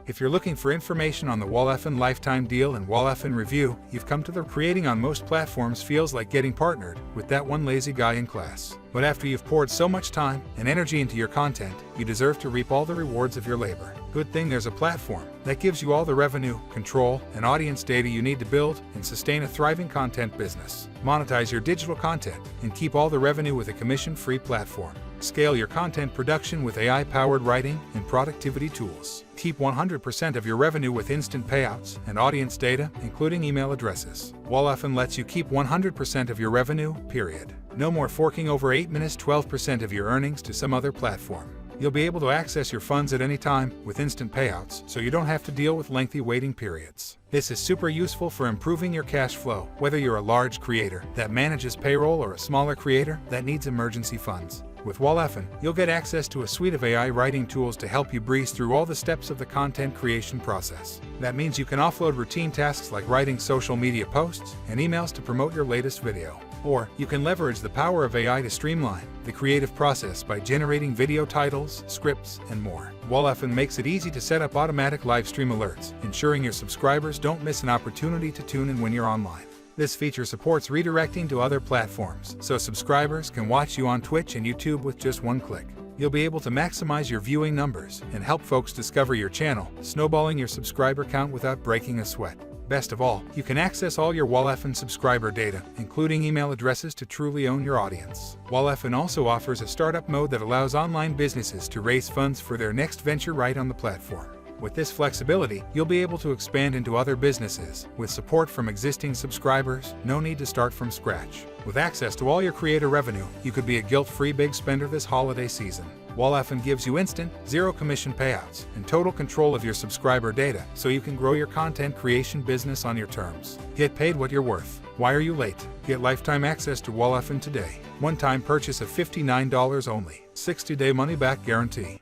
If you're looking for information on the Wallafan Lifetime Deal and Wallafan Review, you've come to the creating on most platforms feels like getting partnered with that one lazy guy in class. But after you've poured so much time and energy into your content, you deserve to reap all the rewards of your labor. Good thing there's a platform that gives you all the revenue, control, and audience data you need to build and sustain a thriving content business. Monetize your digital content and keep all the revenue with a commission-free platform. Scale your content production with AI-powered writing and productivity tools. Keep 100% of your revenue with instant payouts and audience data, including email addresses. Wallafan lets you keep 100% of your revenue, period. No more forking over 8 minutes 12% of your earnings to some other platform. You'll be able to access your funds at any time with instant payouts, so you don't have to deal with lengthy waiting periods. This is super useful for improving your cash flow, whether you're a large creator that manages payroll or a smaller creator that needs emergency funds. With Wallafan, you'll get access to a suite of AI writing tools to help you breeze through all the steps of the content creation process. That means you can offload routine tasks like writing social media posts and emails to promote your latest video. Or you can leverage the power of AI to streamline the creative process by generating video titles, scripts, and more. Wallafan makes it easy to set up automatic live stream alerts, ensuring your subscribers don't miss an opportunity to tune in when you're online. This feature supports redirecting to other platforms, so subscribers can watch you on Twitch and YouTube with just one click. You'll be able to maximize your viewing numbers and help folks discover your channel, snowballing your subscriber count without breaking a sweat. Best of all, you can access all your Wallafan subscriber data, including email addresses, to truly own your audience. Wallafan also offers a startup mode that allows online businesses to raise funds for their next venture right on the platform. With this flexibility, you'll be able to expand into other businesses. With support from existing subscribers, no need to start from scratch. With access to all your creator revenue, you could be a guilt-free big spender this holiday season. Wallafan gives you instant, zero commission payouts and total control of your subscriber data, so you can grow your content creation business on your terms. Get paid what you're worth. Why are you late? Get lifetime access to Wallafan today. One-time purchase of $59 only. 60-day money-back guarantee.